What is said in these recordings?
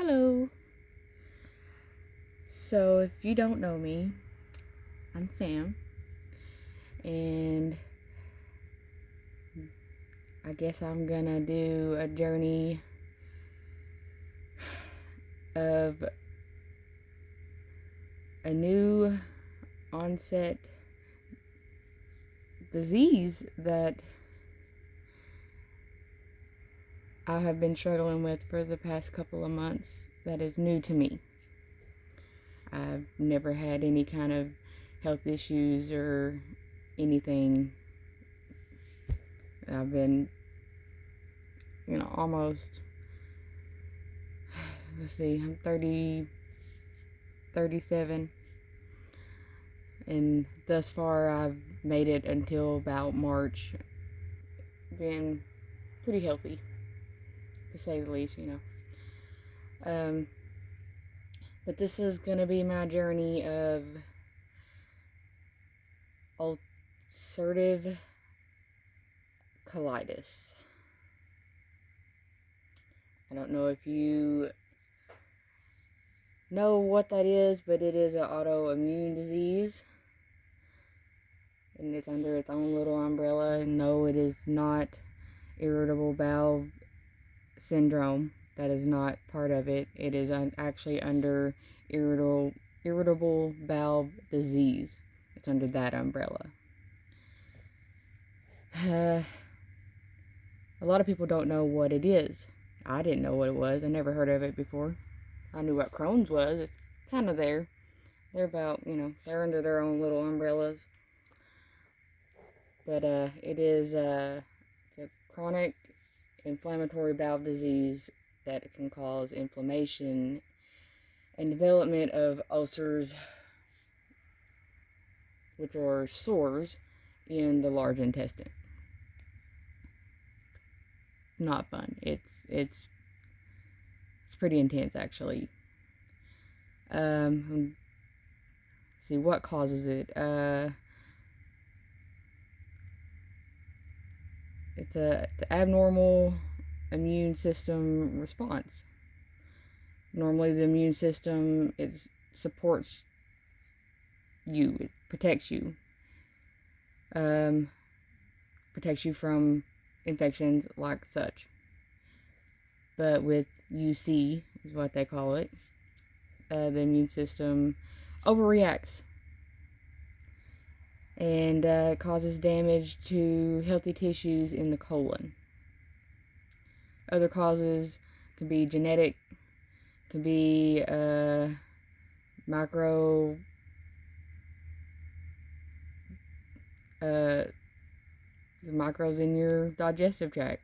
Hello. So, if you don't know me, I'm Sam, and I guess I'm gonna do a journey of a new onset disease that I have been struggling with for the past couple of months that is new to me. I've never had any kind of health issues or anything. I've been, almost, I'm 37, and thus far I've made it until about March. Been pretty healthy, to say the least, But this is gonna be my journey of ulcerative colitis. I don't know if you know what that is, but it is an autoimmune disease, and it's under its own little umbrella. And no, it is not irritable bowel syndrome. That is not part of it. It is actually under irritable bowel disease. It's under that umbrella. A lot of people don't know what it is. I didn't know what it was. I never heard of it before. I knew what Crohn's was. It's kind of there. They're about, they're under their own little umbrellas. But it is the chronic inflammatory bowel disease that can cause inflammation and development of ulcers, which are sores in the large intestine. Not fun. It's pretty intense, actually. See what causes it. It's the abnormal immune system response. Normally, the immune system supports you. It protects you. Protects you from infections like such. But with UC, is what they call it, the immune system overreacts, and it causes damage to healthy tissues in the colon. Other causes can be genetic, can be micro the microbes in your digestive tract,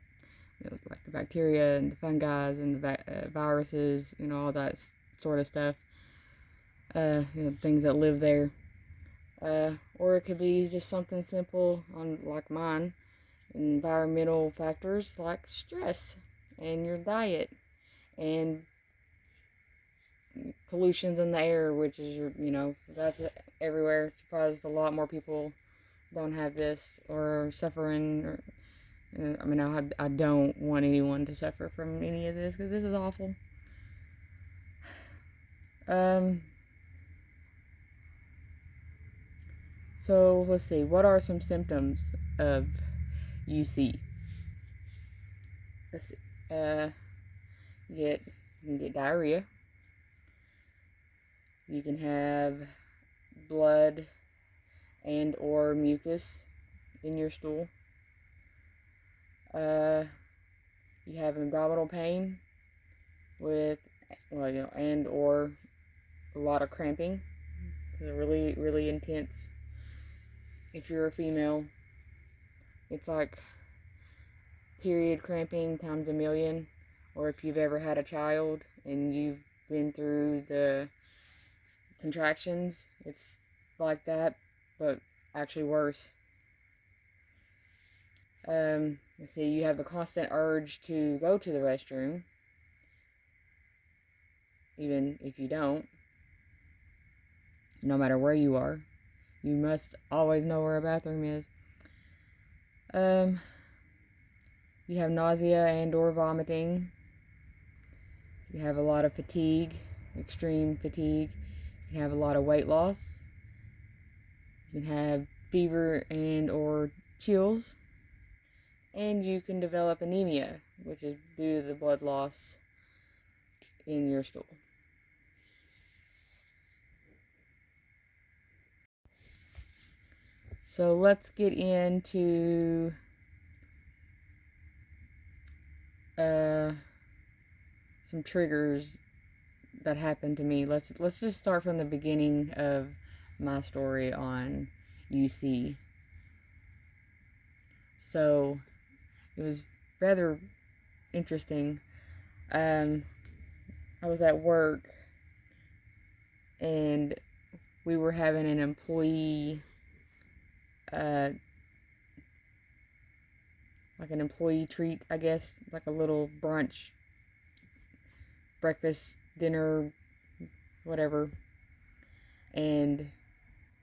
like the bacteria and the fungi and the viruses, all that sort of stuff. Things that live there. Or it could be just something simple, like mine, environmental factors like stress and your diet and pollutions in the air, which is that's everywhere. Surprised a lot more people don't have this or suffering. I don't want anyone to suffer from any of this, because this is awful. So let's see. What are some symptoms of UC? Let's see. You can get diarrhea. You can have blood and or mucus in your stool. You have abdominal pain and or a lot of cramping. It's really, really intense. If you're a female, it's like period cramping times a million. Or if you've ever had a child and you've been through the contractions, it's like that, but actually worse. Let's see, you have a constant urge to go to the restroom, even if you don't. No matter where you are, you must always know where a bathroom is. You have nausea and or vomiting. You have a lot of fatigue, extreme fatigue. You can have a lot of weight loss. You can have fever and or chills. And you can develop anemia, which is due to the blood loss in your stool. So let's get into some triggers that happened to me. Let's just start from the beginning of my story on UC. So it was rather interesting. I was at work and we were having an employee like an employee treat, I guess, like a little brunch, breakfast, dinner, whatever. And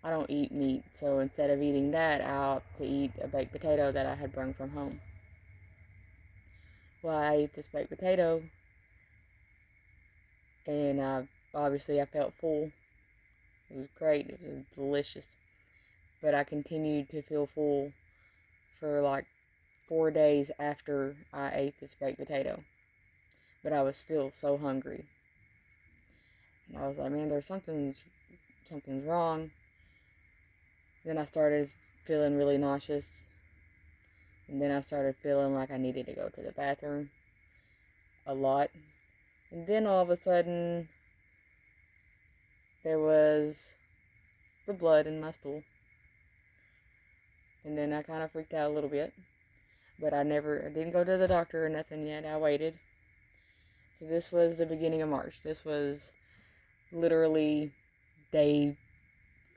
I don't eat meat, so instead of eating that, I opted to eat a baked potato that I had brought from home. Well, I ate this baked potato, and obviously I felt full. It was great. It was delicious. But I continued to feel full for like 4 days after I ate this baked potato. But I was still so hungry. And I was like, man, something's wrong. Then I started feeling really nauseous. And then I started feeling like I needed to go to the bathroom a lot. And then all of a sudden, there was the blood in my stool. And then I kind of freaked out a little bit. But I didn't go to the doctor or nothing yet. I waited. So this was the beginning of March. This was literally day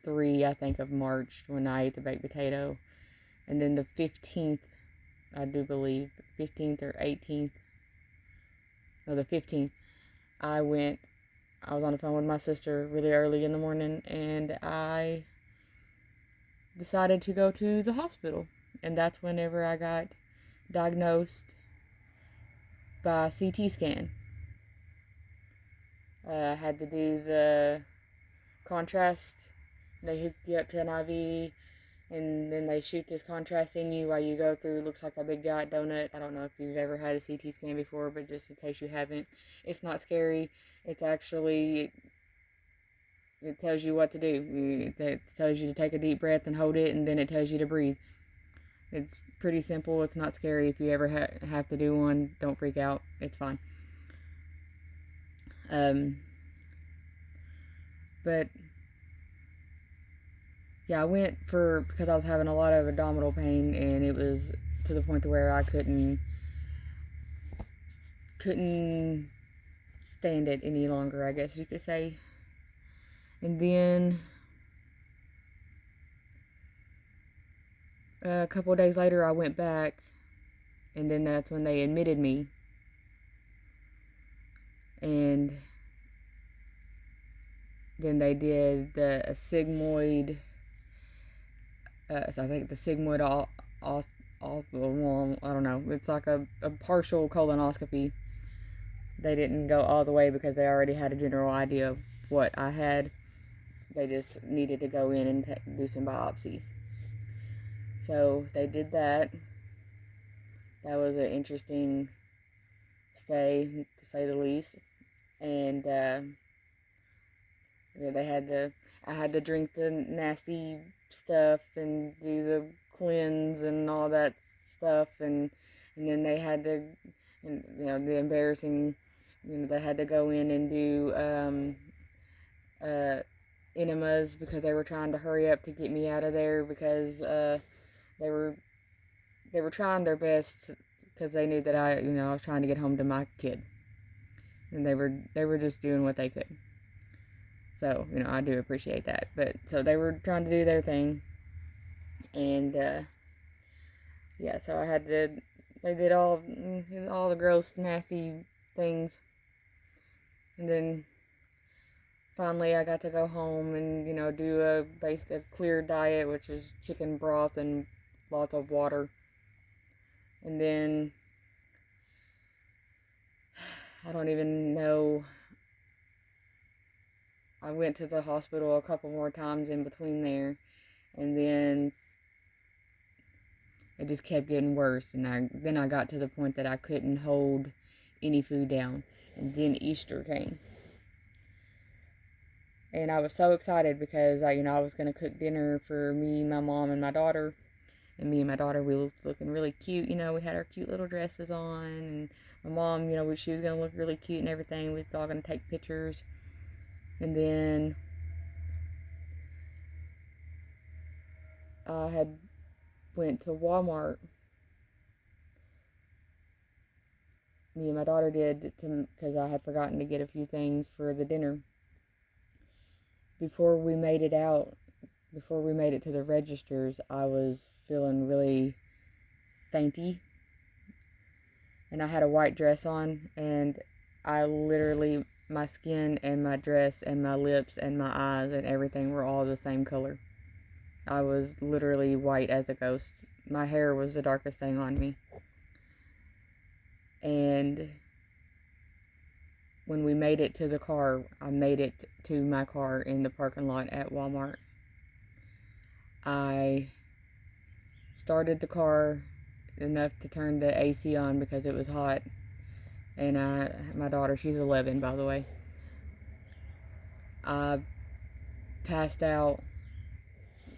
3, I think, of March when I ate the baked potato. And then the 15th, I do believe, 15th or 18th, no, the 15th, I was on the phone with my sister really early in the morning, and I decided to go to the hospital. And that's whenever I got diagnosed by CT scan. I had to do the contrast. They hook you up to an IV, and then they shoot this contrast in you while you go through. Looks like a big giant donut. I don't know if you've ever had a CT scan before, but just in case you haven't, it's not scary. It's actually, it tells you what to do. It tells you to take a deep breath and hold it, and then it tells you to breathe. It's pretty simple. It's not scary. If you ever have to do one, don't freak out. It's fine. But yeah, I went because I was having a lot of abdominal pain, and it was to the point to where I couldn't stand it any longer, I guess you could say. And then a couple of days later, I went back, and then that's when they admitted me. And then they did a sigmoid. So I think the sigmoid well, I don't know. It's like a partial colonoscopy. They didn't go all the way because they already had a general idea of what I had. They just needed to go in and do some biopsy. So they did that. That was an interesting stay, to say the least. And I had to drink the nasty stuff and do the cleanse and all that stuff, and then they had to, the embarrassing, they had to go in and do enemas because they were trying to hurry up to get me out of there because they were trying their best because they knew that I was trying to get home to my kid, and they were just doing what they could. So, I do appreciate that. But, so they were trying to do their thing. And, yeah, so they did all the gross, nasty things. And then, finally, I got to go home and, do a clear diet, which is chicken broth and lots of water. And then, I don't even know. I went to the hospital a couple more times in between there, and then it just kept getting worse. And then I got to the point that I couldn't hold any food down. And then Easter came. And I was so excited because I was going to cook dinner for me, my mom, and my daughter. And me and my daughter, we looked looking really cute. We had our cute little dresses on. And my mom, she was going to look really cute and everything. We was all going to take pictures. And then I had went to Walmart. Me and my daughter did, because I had forgotten to get a few things for the dinner. Before we made it to the registers, I was feeling really fainty. And I had a white dress on, and I literally, my skin and my dress and my lips and my eyes and everything were all the same color. I was literally white as a ghost. My hair was the darkest thing on me. And when we made it to the car, I made it to my car in the parking lot at Walmart. I started the car enough to turn the AC on because it was hot. And my daughter, she's 11, by the way. I passed out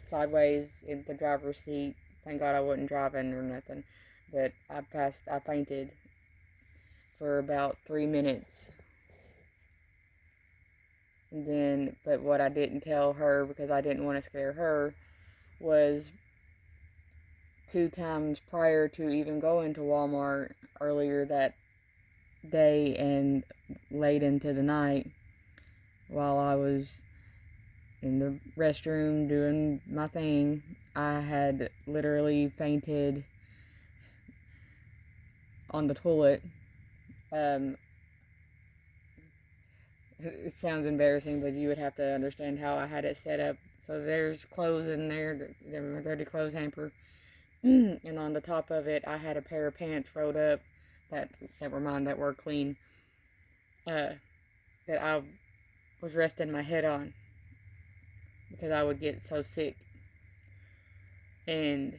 sideways in the driver's seat. Thank God I wasn't driving or nothing. But I fainted for about 3 minutes. And then, but what I didn't tell her, because I didn't want to scare her, was 2 times prior to even going to Walmart earlier that day and late into the night, while I was in the restroom doing my thing, I had literally fainted on the toilet. It sounds embarrassing, but you would have to understand how I had it set up. So there's clothes in there, my dirty clothes hamper, and on the top of it, I had a pair of pants rolled up that were mine, that were clean, that I was resting my head on because I would get so sick. And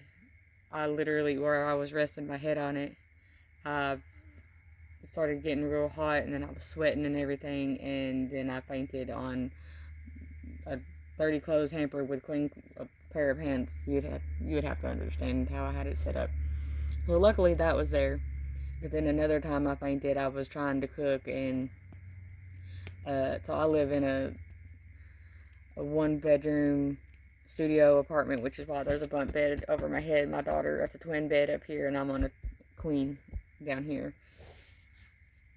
I literally, where I was resting my head on it, it started getting real hot, and then I was sweating and everything, and then I fainted on a dirty clothes hamper with a pair of pants. You would have to understand how I had it set up. So luckily that was there. But then another time I fainted, I was trying to cook, and so I live in a 1-bedroom studio apartment, which is why there's a bunk bed over my head. My daughter, that's a twin bed up here, and I'm on a queen down here.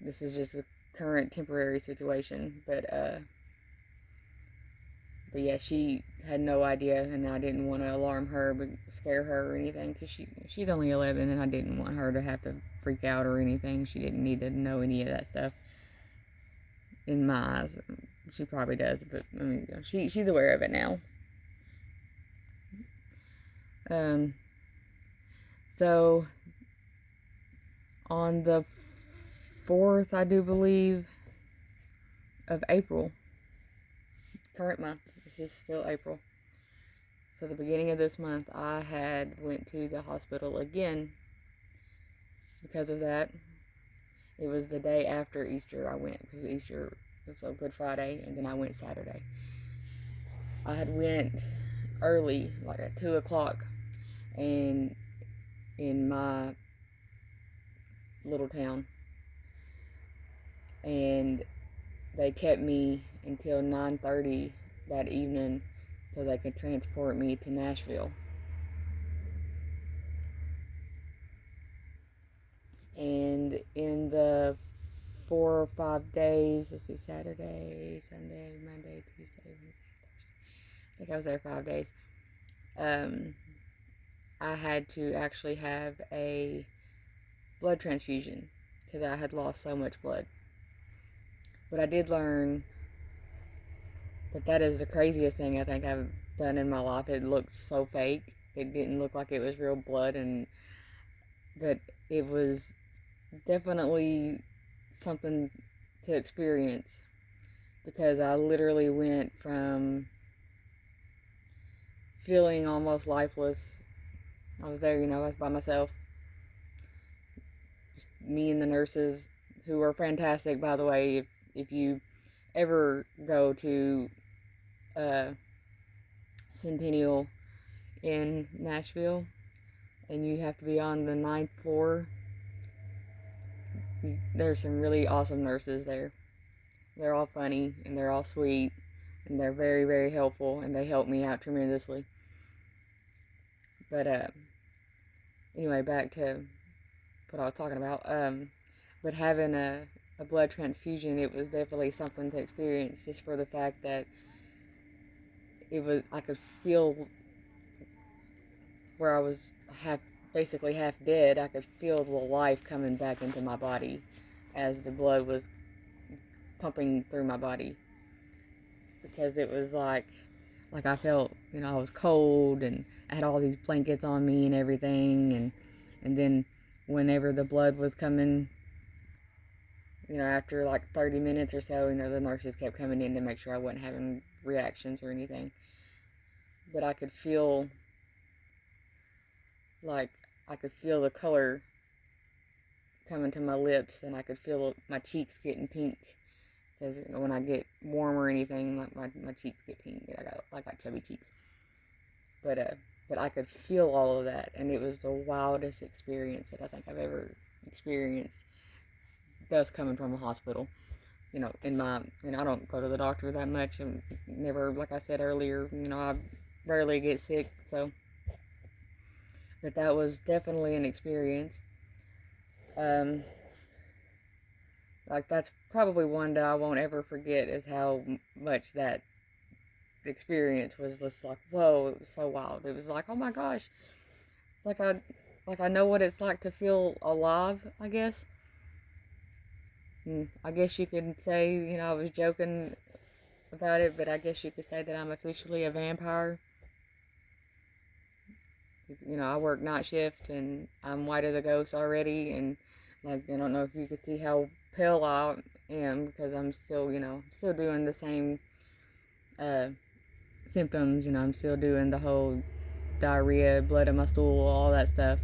This is just a current temporary situation, but yeah, she had no idea, and I didn't want to alarm her, but scare her or anything, because she's only 11, and I didn't want her to have to freak out or anything. She didn't need to know any of that stuff. In my eyes, she probably does, but I mean, she's aware of it now. So on the 4th, I do believe, of April, current month, this is still April, so the beginning of this month, I had went to the hospital again because of that. It was the day after Easter I went, because Easter was a Good Friday, and then I went Saturday. I had went early, like at 2 o'clock, and in my little town, and they kept me until 9:30 that evening so they could transport me to Nashville. And in the 4 or 5 days, let's see, Saturday, Sunday, Monday, Tuesday, Wednesday, Thursday, I think I was there 5 days. I had to actually have a blood transfusion because I had lost so much blood. But I did learn that is the craziest thing I think I've done in my life. It looked so fake. It didn't look like it was real blood, but it was definitely something to experience, because I literally went from feeling almost lifeless. I was there, I was by myself. Just me and the nurses, who were fantastic, by the way. If you ever go to Centennial in Nashville and you have to be on the 9th floor, there's some really awesome nurses there. They're all funny and they're all sweet and they're very, very helpful, and they helped me out tremendously. But anyway, back to what I was talking about. But having a blood transfusion, it was definitely something to experience, just for the fact that I could feel where I was basically half dead. I could feel the life coming back into my body as the blood was pumping through my body, because it was like I felt, I was cold and I had all these blankets on me and everything, and then whenever the blood was coming, after like 30 minutes or so, the nurses kept coming in to make sure I wasn't having reactions or anything. But I could feel the color coming to my lips, and I could feel my cheeks getting pink, because when I get warm or anything, my cheeks get pink. I got chubby cheeks. But I could feel all of that, and it was the wildest experience that I think I've ever experienced, thus coming from a hospital. I don't go to the doctor that much, and never, like I said earlier, I rarely get sick, so. But that was definitely an experience. That's probably one that I won't ever forget, is how much that experience was just like, whoa, it was so wild. It was like, oh my gosh. It's like I know what it's like to feel alive, I guess. I guess you could say, I was joking about it, but I guess you could say that I'm officially a vampire. I work night shift and I'm white as a ghost already, and I don't know if you can see how pale I am, because I'm still, still doing the same symptoms. I'm still doing the whole diarrhea, blood in my stool, all that stuff.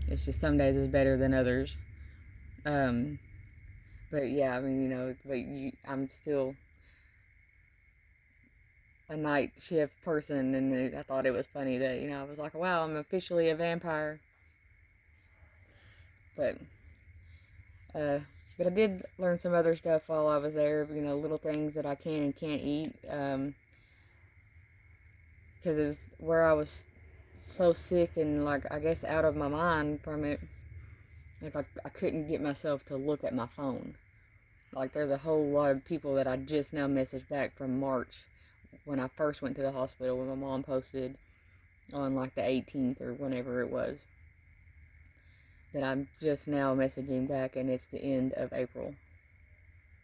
It's just some days is better than others. But yeah, I'm still a night shift person, and I thought it was funny that, I was like, wow, I'm officially a vampire. But I did learn some other stuff while I was there, little things that I can and can't eat, because it was where I was so sick and, I guess out of my mind from it. I couldn't get myself to look at my phone. There's a whole lot of people that I just now messaged back from March, when I first went to the hospital, when my mom posted on the 18th or whenever it was, that I'm just now messaging back, and it's the end of April.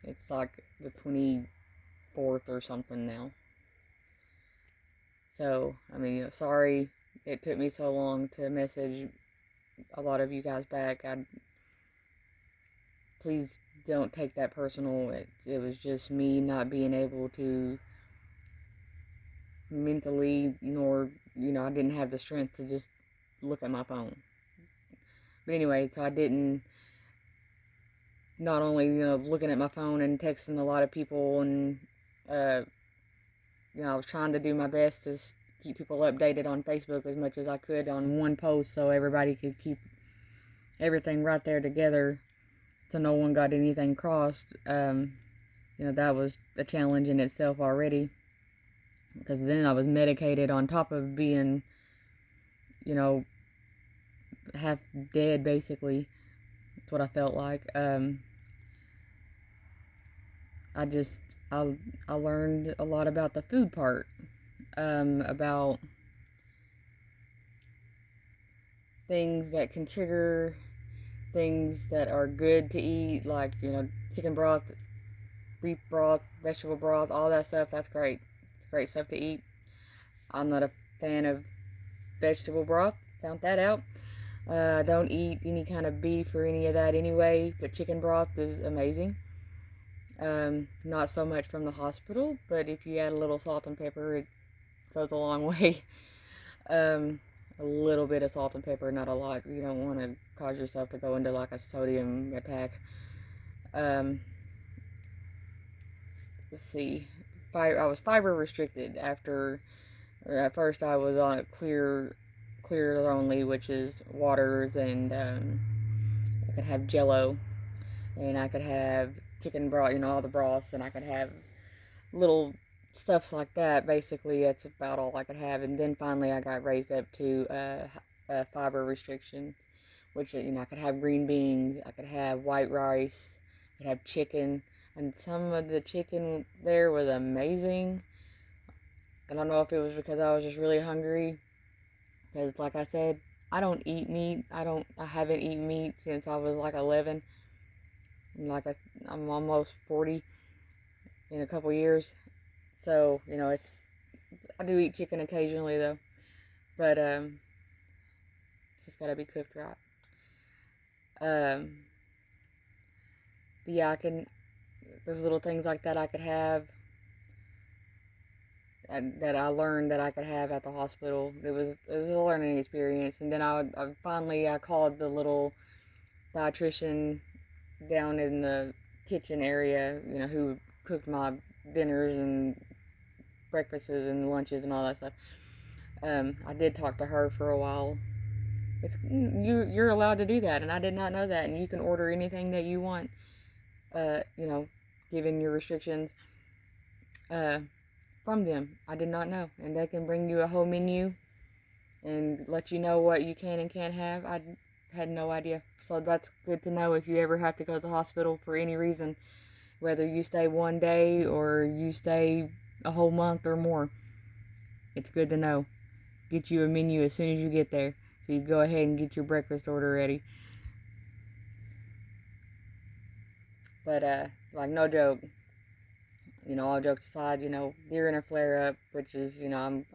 It's the 24th or something now. So, sorry it took me so long to message a lot of you guys back. Please don't take that personal. It was just me not being able to mentally, nor, I didn't have the strength to just look at my phone. But anyway, so I didn't, not only, looking at my phone and texting a lot of people, and, I was trying to do my best to keep people updated on Facebook as much as I could on one post, so everybody could keep everything right there together, so no one got anything crossed. That was a challenge in itself already, because then I was medicated on top of being, half dead, basically. That's what I felt like. I learned a lot about the food part, about things that can trigger things that are good to eat, chicken broth, beef broth, vegetable broth, all that stuff. That's great. It's great stuff to eat. I'm not a fan of vegetable broth. Found that out. Don't eat any kind of beef or any of that anyway, but chicken broth is amazing. Not so much from the hospital, but if you add a little salt and pepper, it goes a long way. A little bit of salt and pepper, not a lot. You don't want to cause yourself to go into like a sodium attack. Let's see. I was fiber restricted after, or at first I was on clear only, which is waters, and I could have Jello, and I could have chicken broth, all the broths, and I could have little stuffs like that. Basically, that's about all I could have. And then finally, I got raised up to a fiber restriction, which I could have green beans, I could have white rice, I could have chicken, and some of the chicken there was amazing. I don't know if it was because I was just really hungry, because like I said, I don't eat meat. I haven't eaten meat since I was like 11. I'm almost 40 in a couple years. So, I do eat chicken occasionally though. But it's just gotta be cooked right. But yeah, there's little things like that I could have, that I learned that I could have at the hospital. It was a learning experience. And then I called the little dietitian down in the kitchen area, who cooked my dinners and breakfasts and lunches and all that stuff. I did talk to her for a while. You're allowed to do that, and I did not know that. And you can order anything that you want, given your restrictions, from them. I did not know, and they can bring you a whole menu and let you know what you can and can't have. I had no idea, so that's good to know if you ever have to go to the hospital for any reason, whether you stay one day or you stay a whole month or more. It's good to know. Get you a menu as soon as you get there, so you go ahead and get your breakfast order ready. But like, no joke, all jokes aside, during a flare-up, which is, I'm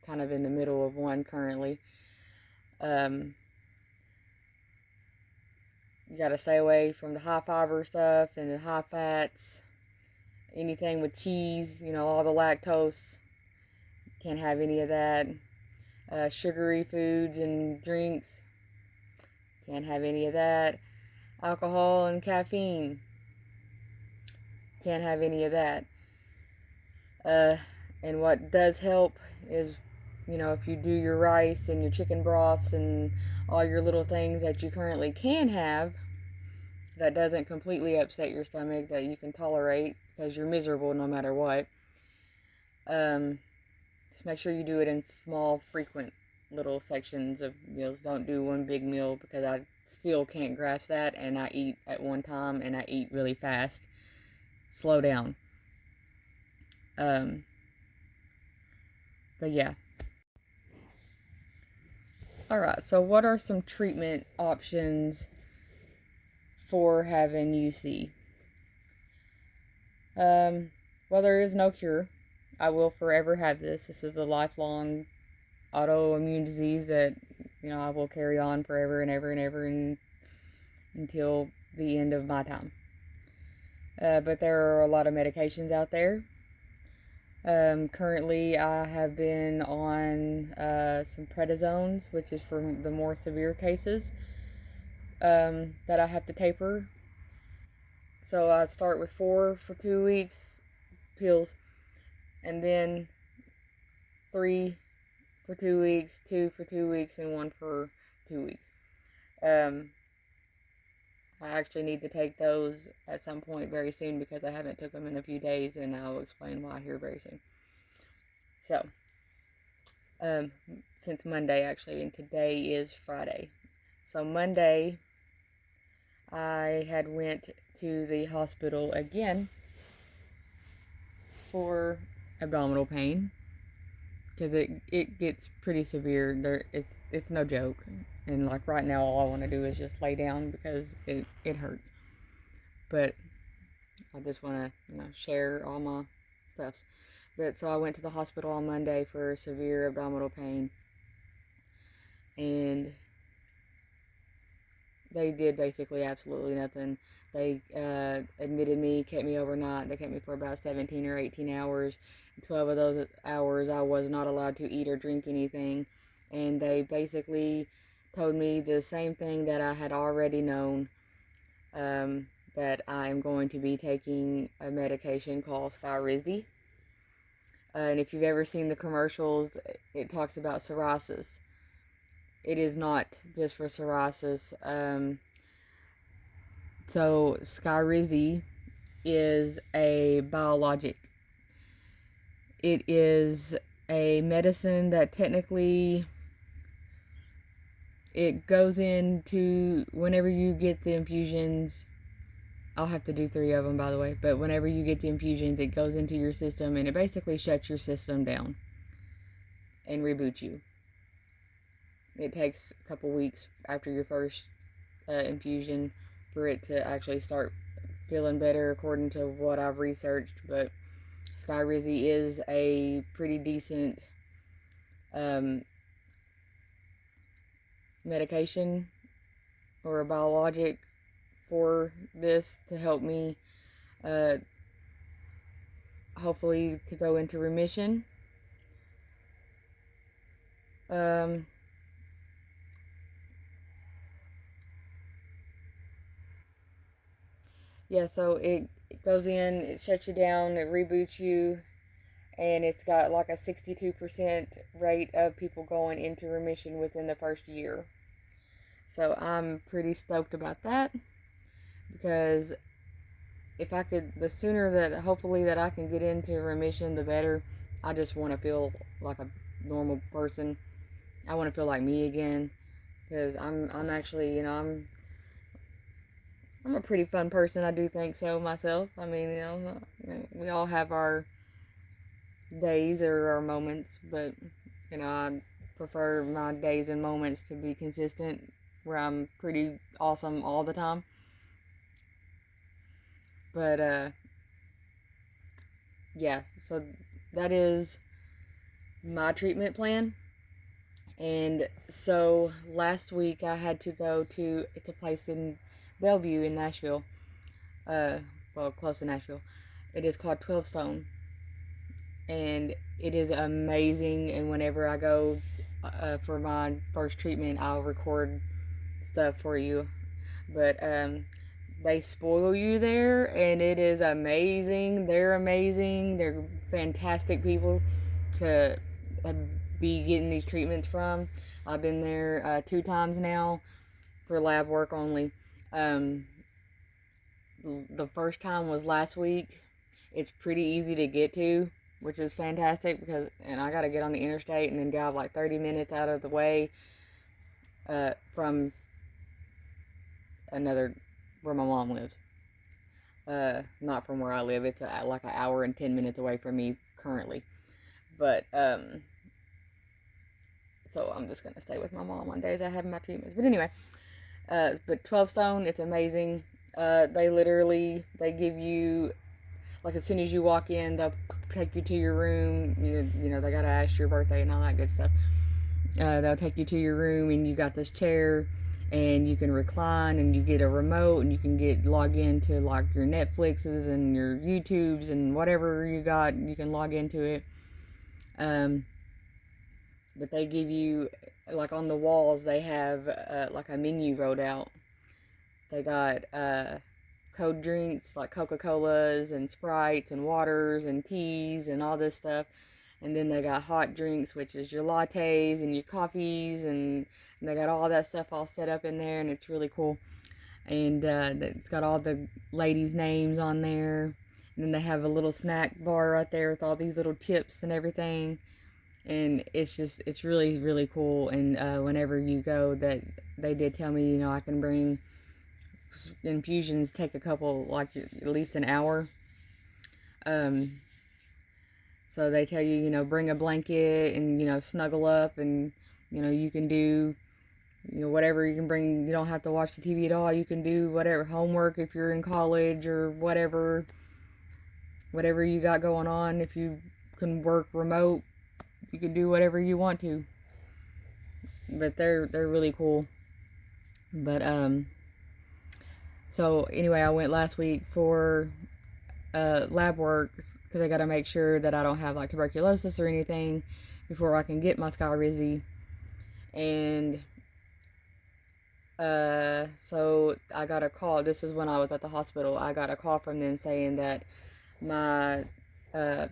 kind of in the middle of one currently. You gotta stay away from the high fiber stuff and the high fats, anything with cheese, all the lactose. Can't have any of that. Sugary foods and drinks. Can't have any of that. Alcohol and caffeine. Can't have any of that. And what does help is, if you do your rice and your chicken broths and all your little things that you currently can have, that doesn't completely upset your stomach, that you can tolerate because you're miserable no matter what. Just make sure you do it in small, frequent little sections of meals. Don't do one big meal, because I still can't grasp that, and I eat at one time and I eat really fast. Slow down. But yeah. Alright, so what are some treatment options for having UC? Well, there is no cure. I will forever have this. This is a lifelong autoimmune disease that, I will carry on forever and ever and ever until the end of my time. But there are a lot of medications out there. Currently, I have been on some prednisones, which is for the more severe cases that I have to taper. So I start with 4 for 2 weeks pills, and then 3 for 2 weeks, 2 for 2 weeks, and 1 for 2 weeks. I actually need to take those at some point very soon, because I haven't took them in a few days, and I'll explain why here very soon. So, since Monday actually, and today is Friday. So Monday, I had went to the hospital again for abdominal pain, because it gets pretty severe. It's no joke. And like right now, all I want to do is just lay down because it hurts. But I just want to share all my stuffs. But so I went to the hospital on Monday for severe abdominal pain, and they did basically absolutely nothing. They admitted me, kept me overnight. They kept me for about 17 or 18 hours. 12 of those hours I was not allowed to eat or drink anything. And they basically told me the same thing that I had already known, that I'm going to be taking a medication called Skyrizi. And if you've ever seen the commercials, it talks about psoriasis. It is not just for psoriasis. So Skyrizi is a biologic. It is a medicine that technically it goes into whenever you get the infusions. I'll have to do 3 of them, by the way. But whenever you get the infusions, it goes into your system and it basically shuts your system down and reboots you. It takes a couple weeks after your first infusion for it to actually start feeling better, according to what I've researched. But Skyrizi is a pretty decent medication or a biologic for this to help me hopefully to go into remission. Yeah, so it goes in, it shuts you down, it reboots you, and it's got like a 62% rate of people going into remission within the first year. So I'm pretty stoked about that, because if I could, the sooner that hopefully that I can get into remission, the better. I just want to feel like a normal person. I want to feel like me again, because I'm actually, I'm a pretty fun person. I do think so myself. I mean, we all have our days or our moments, but I prefer my days and moments to be consistent, where I'm pretty awesome all the time. But yeah, so that is my treatment plan. And so last week I had to go to, it's a place in Bellevue in Nashville, well, close to Nashville. It is called 12 Stone, and it is amazing. And whenever I go for my first treatment, I'll record stuff for you. But they spoil you there, and it is amazing. They're amazing. They're fantastic people to be getting these treatments from. I've been there 2 times now for lab work only. The first time was last week. It's pretty easy to get to, which is fantastic, and I got to get on the interstate and then drive like 30 minutes out of the way from where my mom lives. Not from where I live. It's like an hour and 10 minutes away from me currently. But so I'm just gonna stay with my mom on days I have my treatments. But anyway, but 12 Stone, it's amazing. They give you, like, as soon as you walk in, they'll take you to your room. They gotta ask your birthday and all that good stuff. They'll take you to your room, and you got this chair, and you can recline, and you get a remote, and you can log into like your Netflixes and your YouTubes and whatever you got. You can log into it. But they give you, like, on the walls, they have like a menu wrote out. They got cold drinks like Coca-Colas and Sprites and waters and teas and all this stuff. And then they got hot drinks, which is your lattes and your coffees, and they got all that stuff all set up in there, and it's really cool. And it's got all the ladies' names on there. And then they have a little snack bar right there with all these little chips and everything. And it's really, really cool. And whenever you go, that they did tell me, I can bring infusions, take a couple, like at least an hour. So they tell you, bring a blanket and, snuggle up, and, you can do, whatever you can bring. You don't have to watch the TV at all. You can do whatever homework if you're in college or whatever you got going on. If you can work remote, you can do whatever you want to. But they're really cool. But So anyway, I went last week for lab work because I got to make sure that I don't have like tuberculosis or anything before I can get my Skyrizi. And so I got a call. This is when I was at the hospital. I got a call from them saying that my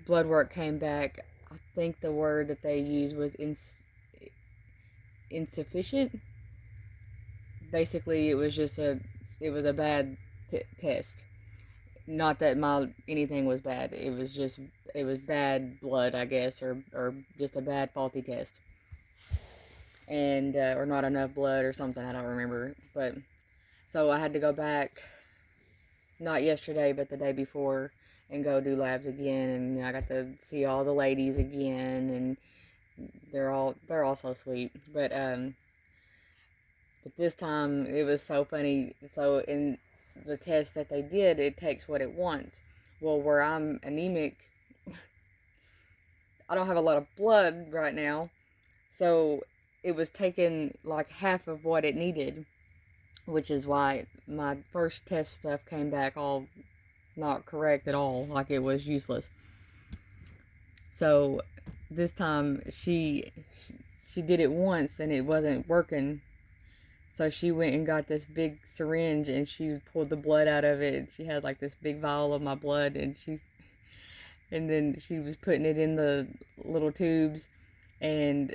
blood work came back. I think the word that they used was insufficient. Basically, it was a bad test. Not that my anything was bad. It was bad blood, I guess, or just a bad faulty test, and or not enough blood or something. I don't remember. But so I had to go back, not yesterday, but the day before, and go do labs again. And I got to see all the ladies again, and they're all so sweet. But this time it was so funny. So in the test that they did, it takes what it wants. Well, where I'm anemic, I don't have a lot of blood right now, so it was taking like half of what it needed, which is why my first test stuff came back all not correct at all, like it was useless. So this time she did it once and it wasn't working. So she went and got this big syringe and she pulled the blood out of it. She had like this big vial of my blood, and then she was putting it in the little tubes, and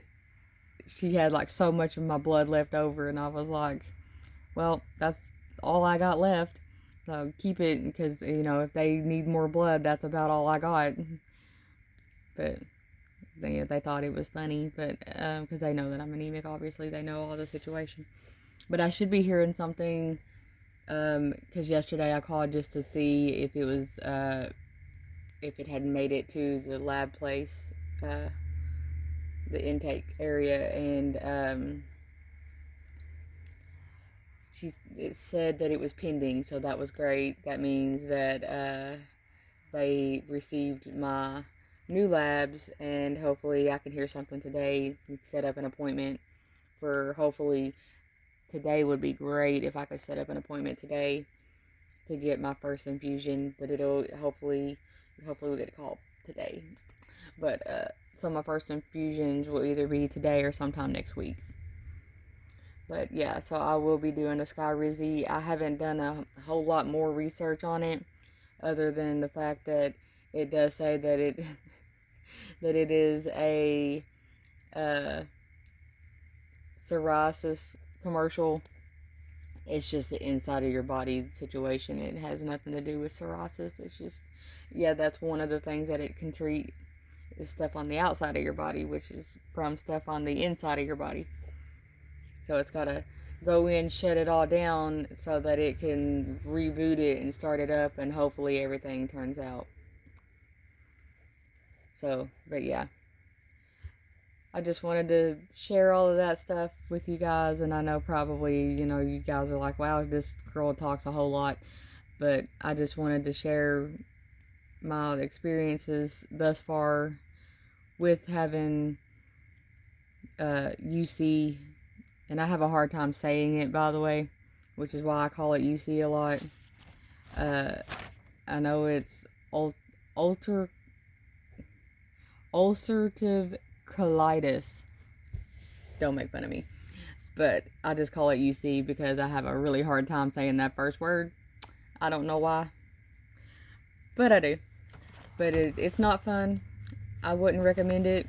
she had like so much of my blood left over, and I was like, well, that's all I got left. So keep it, because if they need more blood, that's about all I got. But they thought it was funny, but because they know that I'm anemic, obviously they know all the situation. But I should be hearing something, because yesterday I called just to see if it was if it had made it to the lab place, the intake area, and it said that it was pending, so that was great. That means that they received my new labs, and hopefully I can hear something today and set up an appointment for, hopefully today would be great if I could set up an appointment today to get my first infusion, but it'll hopefully we'll get a call today. But so my first infusions will either be today or sometime next week. But yeah, so I will be doing a Skyrizi. I haven't done a whole lot more research on it, other than the fact that it does say that it that it is a psoriasis commercial. It's just the inside of your body situation. It has nothing to do with psoriasis. It's just, yeah, that's one of the things that it can treat, is stuff on the outside of your body, which is from stuff on the inside of your body. So it's got to go in, shut it all down so that it can reboot it and start it up, and hopefully everything turns out. So, but yeah. I just wanted to share all of that stuff with you guys, and I know probably, you guys are like, wow, this girl talks a whole lot, but I just wanted to share my experiences thus far with having UC, and I have a hard time saying it, by the way, which is why I call it UC a lot. I know it's ulcerative colitis. Don't make fun of me. But I just call it UC because I have a really hard time saying that first word. I don't know why, but I do. But it's not fun. I wouldn't recommend it.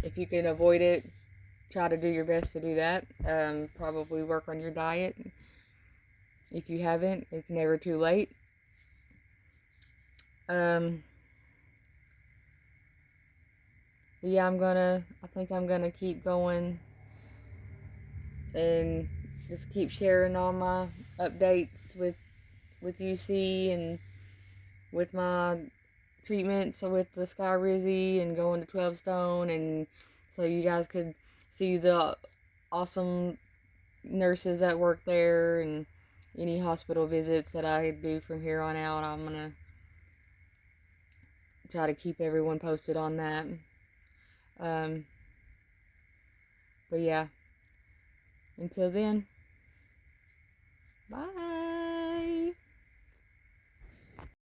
If you can avoid it, try to do your best to do that. Probably work on your diet. If you haven't, it's never too late. But yeah, I think I'm gonna keep going and just keep sharing all my updates with UC and with my treatments, so with the Skyrizi and going to 12 Stone, and so you guys could see the awesome nurses that work there, and any hospital visits that I do from here on out. I'm gonna try to keep everyone posted on that. But yeah, until then, bye.